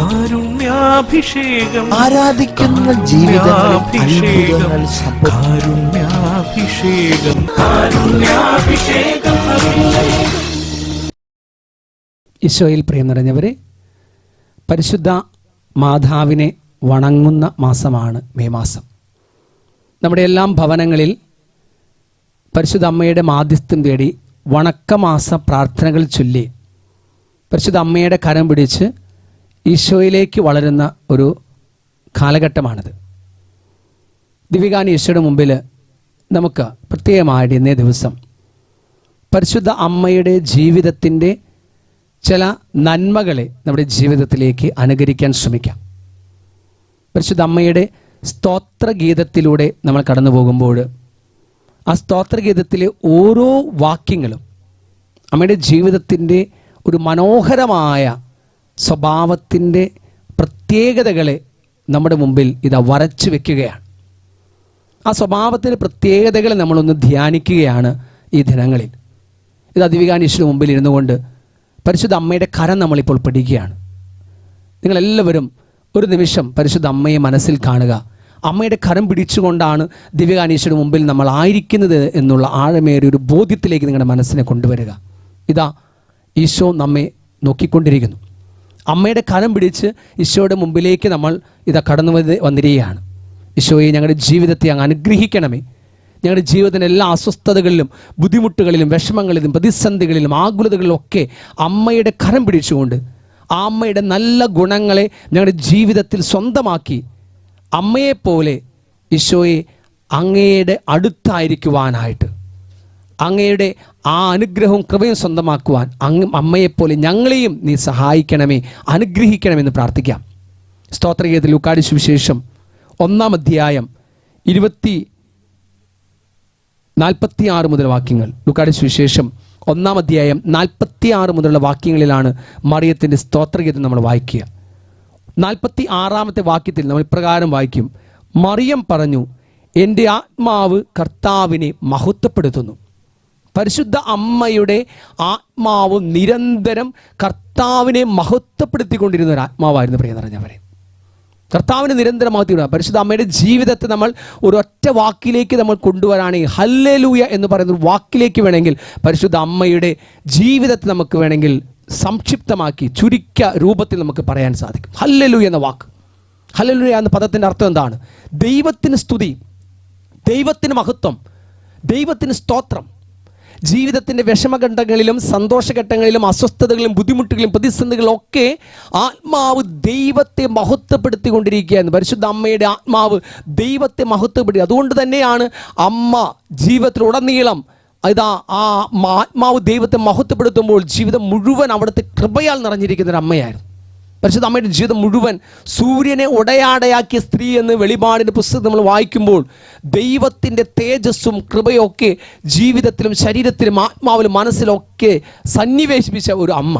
കാരുണ്യാഭിഷേകം, ആരാധിക്കുന്ന ജീവിതങ്ങൾ, കാരുണ്യാഭിഷേകം, കാരുണ്യാഭിഷേകം. ഈശോയിൽ പ്രിയം നിറഞ്ഞവരെ, പരിശുദ്ധ മാതാവിനെ വണങ്ങുന്ന മാസമാണ് മെയ് മാസം. നമ്മുടെ എല്ലാം ഭവനങ്ങളിൽ പരിശുദ്ധ അമ്മയുടെ മാധ്യസ്ഥം തേടി വണക്കമാസ പ്രാർത്ഥനകൾ ചൊല്ലി പരിശുദ്ധ അമ്മയുടെ കരം പിടിച്ച് ഈശോയിലേക്ക് വളരുന്ന ഒരു കാലഘട്ടമാണിത്. ദിവ്യകാന ഈശോയുടെ മുമ്പിൽ നമുക്ക് പ്രത്യേകമായിട്ട് ഇന്നേ ദിവസം പരിശുദ്ധ അമ്മയുടെ ജീവിതത്തിൻ്റെ ചില നന്മകളെ നമ്മുടെ ജീവിതത്തിലേക്ക് അനുകരിക്കാൻ ശ്രമിക്കാം. പരിശുദ്ധ അമ്മയുടെ സ്തോത്രഗീതത്തിലൂടെ നമ്മൾ കടന്നു പോകുമ്പോൾ ആ സ്തോത്രഗീതത്തിലെ ഓരോ വാക്യങ്ങളും അമ്മയുടെ ജീവിതത്തിൻ്റെ ഒരു മനോഹരമായ സ്വഭാവത്തിൻ്റെ പ്രത്യേകതകളെ നമ്മുടെ മുമ്പിൽ ഇതാ വരച്ചു വെക്കുകയാണ്. ആ സ്വഭാവത്തിൻ്റെ പ്രത്യേകതകളെ നമ്മളൊന്ന് ധ്യാനിക്കുകയാണ് ഈ ദിനങ്ങളിൽ. ഇത് ദിവ്യകാന ഈശോയുടെ മുമ്പിൽ ഇരുന്നു കൊണ്ട് പരിശുദ്ധ അമ്മയുടെ കരം നമ്മളിപ്പോൾ പഠിക്കുകയാണ്. നിങ്ങളെല്ലാവരും ഒരു നിമിഷം പരിശുദ്ധ അമ്മയെ മനസ്സിൽ കാണുക. അമ്മയുടെ കരം പിടിച്ചുകൊണ്ടാണ് ദിവ്യകാന ഈശോയുടെ മുമ്പിൽ നമ്മൾ ആയിരിക്കുന്നത് എന്നുള്ള ആഴമേറിയ ഒരു ബോധ്യത്തിലേക്ക് നിങ്ങളുടെ മനസ്സിനെ കൊണ്ടുവരിക. ഇതാ ഈശോ നമ്മെ നോക്കിക്കൊണ്ടിരിക്കുന്നു. അമ്മയുടെ കരം പിടിച്ച് ഈശോയുടെ മുമ്പിലേക്ക് നമ്മൾ ഇതാ കടന്നു വന്നിരിക്കുകയാണ്. ഈശോയെ, ഞങ്ങളുടെ ജീവിതത്തെ അങ്ങ് അനുഗ്രഹിക്കണമേ. ഞങ്ങളുടെ ജീവിതത്തിൻ്റെ എല്ലാ അസ്വസ്ഥതകളിലും ബുദ്ധിമുട്ടുകളിലും വിഷമങ്ങളിലും പ്രതിസന്ധികളിലും ആകുലതകളിലും ഒക്കെ അമ്മയുടെ കരം പിടിച്ചുകൊണ്ട് ആ അമ്മയുടെ നല്ല ഗുണങ്ങളെ ഞങ്ങളുടെ ജീവിതത്തിൽ സ്വന്തമാക്കി അമ്മയെപ്പോലെ ഈശോയെ അങ്ങയുടെ അടുത്തായിരിക്കുവാനായിട്ട്, അങ്ങയുടെ ആ അനുഗ്രഹവും കൃപയും സ്വന്തമാക്കുവാൻ അമ്മയെപ്പോലെ ഞങ്ങളെയും നീ സഹായിക്കണമേ, അനുഗ്രഹിക്കണമെന്ന് പ്രാർത്ഥിക്കാം. സ്തോത്രഗീതത്തിൽ ലൂക്കായുടെ സുവിശേഷം 1-ാം അധ്യായം 46 മുതൽ വാക്യങ്ങൾ. ലൂക്കായുടെ സുവിശേഷം 1-ാം അധ്യായം 46 മുതലുള്ള വാക്യങ്ങളിലാണ് മറിയത്തിൻ്റെ സ്തോത്രഗീതം നമ്മൾ വായിക്കുക. 46-ാമത്തെ വാക്യത്തിൽ നമ്മൾ ഇപ്രകാരം വായിക്കും: മറിയം പറഞ്ഞു, എൻ്റെ ആത്മാവ് കർത്താവിനെ മഹത്വപ്പെടുത്തുന്നു. പരിശുദ്ധ അമ്മയുടെ ആത്മാവ് നിരന്തരം കർത്താവിനെ മഹത്വപ്പെടുത്തിക്കൊണ്ടിരുന്ന ഒരു ആത്മാവായിരുന്നു പ്രിയ നിറഞ്ഞവരെ. കർത്താവിനെ നിരന്തരം മഹത്വപ്പെടുക. പരിശുദ്ധ അമ്മയുടെ ജീവിതത്തെ നമ്മൾ ഒരു ഒറ്റ വാക്കിലേക്ക് നമ്മൾ കൊണ്ടുവരാണെങ്കിൽ, ഹല്ലേലൂയ എന്ന് പറയുന്ന ഒരു വാക്കിലേക്ക് വേണമെങ്കിൽ പരിശുദ്ധ അമ്മയുടെ ജീവിതത്തെ നമുക്ക് വേണമെങ്കിൽ സംക്ഷിപ്തമാക്കി ചുരുക്ക രൂപത്തിൽ നമുക്ക് പറയാൻ സാധിക്കും. ഹല്ലേലൂയ എന്ന വാക്ക്, ഹല്ലേലൂയ എന്ന പദത്തിൻ്റെ അർത്ഥം എന്താണ്? ദൈവത്തിന് സ്തുതി, ദൈവത്തിന് മഹത്വം, ദൈവത്തിന് സ്തോത്രം. ജീവിതത്തിൻ്റെ വിഷമഘട്ടങ്ങളിലും സന്തോഷഘട്ടങ്ങളിലും അസ്വസ്ഥതകളിലും ബുദ്ധിമുട്ടുകളിലും പ്രതിസന്ധികളിലും ഒക്കെ ആത്മാവ് ദൈവത്തെ മഹത്വപ്പെടുത്തിക്കൊണ്ടിരിക്കുകയായിരുന്നു. പരിശുദ്ധ അമ്മയുടെ ആത്മാവ് ദൈവത്തെ മഹത്വപ്പെടുത്തി. അതുകൊണ്ട് തന്നെയാണ് അമ്മ ജീവിതത്തിലുടനീളം ഇതാ ആ ആത്മാവ് ദൈവത്തെ മഹത്വപ്പെടുത്തുമ്പോൾ ജീവിതം മുഴുവൻ അവിടുത്തെ കൃപയാൽ നിറഞ്ഞിരിക്കുന്ന ഒരു അമ്മയായിരുന്നു. പരിശുദ്ധ അമ്മയുടെ ജീവിതം മുഴുവൻ സൂര്യനെ ഉടയാടയാക്കിയ സ്ത്രീ എന്ന് വെളിപാടിൻ്റെ പുസ്തകം നമ്മൾ വായിക്കുമ്പോൾ ദൈവത്തിൻ്റെ തേജസ്സും കൃപയൊക്കെ ജീവിതത്തിലും ശരീരത്തിലും ആത്മാവിലും മനസ്സിലൊക്കെ സന്നിവേശിപ്പിച്ച ഒരു അമ്മ.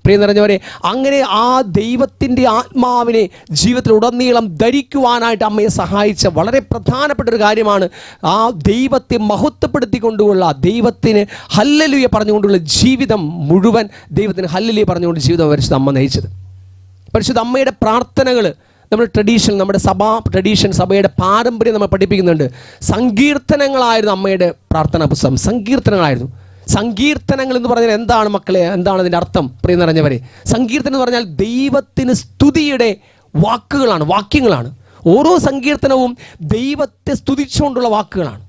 പ്രിയ നിറഞ്ഞവരെ, അങ്ങനെ ആ ദൈവത്തിൻ്റെ ആത്മാവിനെ ജീവിതത്തിലുടനീളം ധരിക്കുവാനായിട്ട് അമ്മയെ സഹായിച്ച വളരെ പ്രധാനപ്പെട്ട ഒരു കാര്യമാണ് ആ ദൈവത്തെ മഹത്വപ്പെടുത്തിക്കൊണ്ടുള്ള, ദൈവത്തിന് ഹല്ലേലൂയ പറഞ്ഞുകൊണ്ടുള്ള ജീവിതം മുഴുവൻ ദൈവത്തിന് ഹല്ലേലൂയ പറഞ്ഞുകൊണ്ട് ജീവിതം പരിശുദ്ധ അമ്മ നയിച്ചത്. പരിശുദ്ധ അമ്മയുടെ പ്രാർത്ഥനകൾ നമ്മുടെ ട്രഡീഷൻ, നമ്മുടെ സഭയുടെ പാരമ്പര്യം നമ്മൾ പഠിപ്പിക്കുന്നുണ്ട്. സങ്കീർത്തനങ്ങളായിരുന്നു അമ്മയുടെ പ്രാർത്ഥനാ പുസ്തകം. സങ്കീർത്തനങ്ങളായിരുന്നു. സങ്കീർത്തനങ്ങൾ എന്ന് പറഞ്ഞാൽ എന്താണ് മക്കളെ? എന്താണ് അതിൻ്റെ അർത്ഥം? പ്രിയ നിറഞ്ഞവരെ, സങ്കീർത്തനം എന്ന് പറഞ്ഞാൽ ദൈവത്തിന് സ്തുതിയുടെ വാക്കുകളാണ്, വാക്യങ്ങളാണ്. ഓരോ സങ്കീർത്തനവും ദൈവത്തെ സ്തുതിച്ചുകൊണ്ടുള്ള വാക്കുകളാണ്.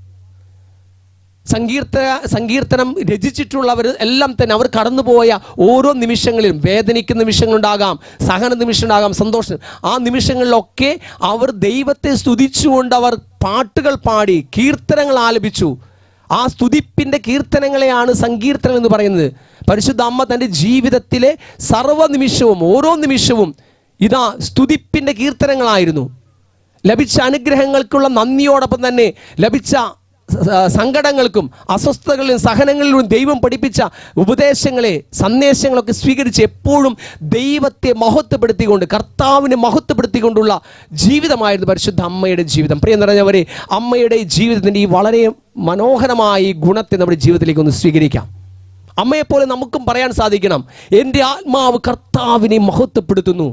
സങ്കീർത്തനം രചിച്ചിട്ടുള്ളവർ എല്ലാം തന്നെ അവർ കടന്നുപോയ ഓരോ നിമിഷങ്ങളിലും, വേദനിക്കുന്ന നിമിഷങ്ങളുണ്ടാകാം, സഹന നിമിഷമുണ്ടാകാം, സന്തോഷം, ആ നിമിഷങ്ങളിലൊക്കെ അവർ ദൈവത്തെ സ്തുതിച്ചുകൊണ്ട് അവർ പാട്ടുകൾ പാടി, കീർത്തനങ്ങൾ ആലപിച്ചു. ആ സ്തുതിപ്പിൻ്റെ കീർത്തനങ്ങളെയാണ് സങ്കീർത്തനം എന്ന് പറയുന്നത്. പരിശുദ്ധ അമ്മ തൻ്റെ ജീവിതത്തിലെ സർവ്വ നിമിഷവും, ഓരോ നിമിഷവും ഇതാ സ്തുതിപ്പിൻ്റെ കീർത്തനങ്ങളായിരുന്നു. ലഭിച്ച അനുഗ്രഹങ്ങൾക്കുള്ള നന്ദിയോടൊപ്പം തന്നെ ലഭിച്ച സങ്കടങ്ങൾക്കും അസ്വസ്ഥതകളിലും സഹനങ്ങളിലും ദൈവം പഠിപ്പിച്ച ഉപദേശങ്ങളെ, സന്ദേശങ്ങളൊക്കെ സ്വീകരിച്ച് എപ്പോഴും ദൈവത്തെ മഹത്വപ്പെടുത്തിക്കൊണ്ട്, കർത്താവിനെ മഹത്വപ്പെടുത്തിക്കൊണ്ടുള്ള ജീവിതമായിരുന്നു പരിശുദ്ധ അമ്മയുടെ ജീവിതം. പ്രിയ നിറഞ്ഞവരെ, അമ്മയുടെ ജീവിതത്തിൻ്റെ ഈ വളരെ മനോഹരമായ ഈ ഗുണത്തെ നമ്മുടെ ജീവിതത്തിലേക്ക് ഒന്ന് സ്വീകരിക്കാം. അമ്മയെപ്പോലെ നമുക്കും പറയാൻ സാധിക്കണം, എൻ്റെ ആത്മാവ് കർത്താവിനെ മഹത്വപ്പെടുത്തുന്നു,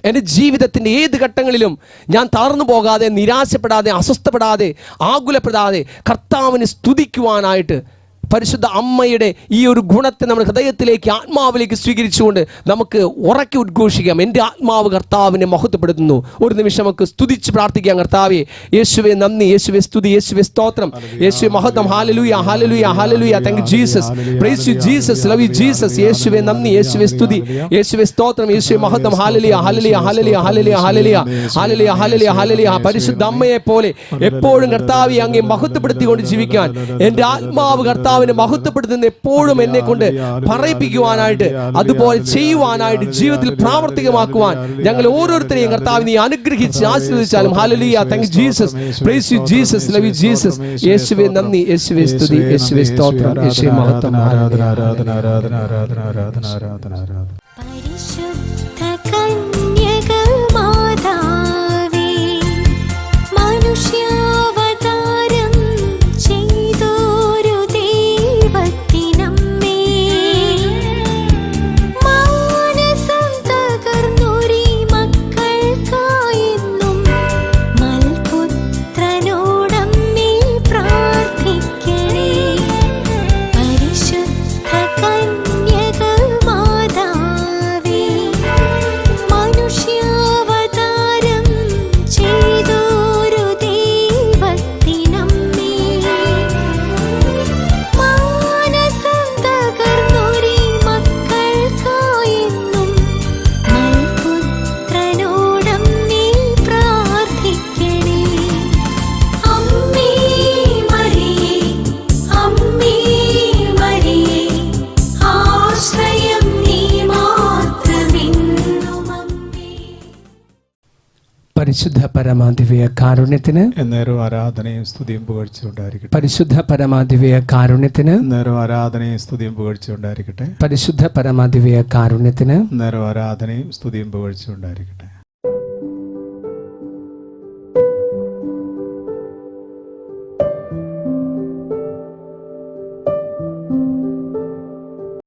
എൻ്റെ ജീവിതത്തിൻ്റെ ഏത് ഘട്ടങ്ങളിലും ഞാൻ തളർന്നു പോകാതെ, നിരാശപ്പെടാതെ, അസ്വസ്ഥപ്പെടാതെ, ആകുലപ്പെടാതെ കർത്താവിനെ സ്തുതിക്കുവാനായിട്ട് പരിശുദ്ധ അമ്മയുടെ ഈ ഒരു ഗുണത്തെ നമ്മുടെ ഹൃദയത്തിലേക്ക്, ആത്മാവിലേക്ക് സ്വീകരിച്ചുകൊണ്ട് നമുക്ക് ഉറക്കെ ഉദ്ഘോഷിക്കാം. എൻ്റെ ആത്മാവ് കർത്താവിനെ മഹത്വപ്പെടുത്തുന്നു. ഒരു നിമിഷം നമുക്ക് സ്തുതിച്ച് പ്രാർത്ഥിക്കാം. കർത്താവേ, യേശുവേ നന്ദി, യേശുവേ സ്തുതി, യേശുവേ സ്തോത്രം, യേശുവേ മഹത്വം. Hallelujah, hallelujah, hallelujah. Thank you Jesus, praise you Jesus, love you Jesus. യേശുവേ നന്ദി, യേശുവേ സ്തുതി, യേശുവേ സ്തോത്രം, യേശുവേ മഹത്വം. Hallelujah, hallelujah, hallelujah, hallelujah, hallelujah, hallelujah, hallelujah, hallelujah. പരിശുദ്ധ അമ്മയെ പോലെ എപ്പോഴും കർത്താവേ അങ്ങേ മഹത്വപ്പെടുത്തിക്കൊണ്ട് ജീവിക്കാൻ, എൻ്റെ ആത്മാവ് കർത്താവിനെ മഹത്വപ്പെടുത്തുന്ന എപ്പോഴും എന്നെ കൊണ്ട് പറയിപ്പിക്കുവാനായിട്ട്, അതുപോലെ ചെയ്യുവാനായിട്ട്, ജീവിതത്തിൽ പ്രാവർത്തികമാക്കുവാൻ ഞങ്ങൾ ഓരോരുത്തരെയും കർത്താവ് നീ അനുഗ്രഹിച്ച് ആശീർവദിച്ചാലും. Hallelujah, thank you Jesus, praise you Jesus, love you Jesus. യേശുവേ നന്ദി, യേശുവേ സ്തുതി, യേശുവേ സ്തോത്രം, യേശുവേ മഹത്വം. ആരാധന, ആരാധന, ആരാധന, ആരാധന, ആരാധന, ആരാധന, ആരാധന. പരിശുദ്ധ കന്യക മാതാവേ, മനുഷ്യാവതാരം ചെയ്തോരു ദൈവത്തിനമ്മേ, മാനസം തകർന്നൊരീ മക്കൾക്കായെന്നും മൽപുത്രനോടമ്മേ പ്രാർത്ഥിക്കണേ. പരിശുദ്ധ കന്യക മാതാവേ, മനുഷ്യാവതാരം ചെയ്തോരു ദൈവത്തിനമ്മേ, മാനസം തകർന്നൊരീ മക്കൾക്കായെന്നും മൽപുത്രനോടമ്മേ പ്രാർത്ഥിക്കണേ. അമ്മേ മരിയേ, അമ്മേ മരിയേ, ആശ്രയം നീ മാത്രമെന്നും അമ്മേ. പരിശുദ്ധ പരമാദിവ്യ കാരുണ്യത്തിന്, എന്നേരം ആരാധനയും സ്തുതിയും പുകഴ്ചയുണ്ടായിരിക്കട്ടെ. പരിശുദ്ധ പരമാദിവ്യ കാരുണ്യത്തിന്, എന്നേരം ആരാധനയും സ്തുതിയും പുകഴ്ചയുണ്ടായിരിക്കട്ടെ. പരിശുദ്ധ പരമാദിവ്യ കാരുണ്യത്തിന്. എന്നേരം ആരാധനയും സ്തുതിയും പുകഴ്ചയുണ്ടായിരിക്കട്ടെ.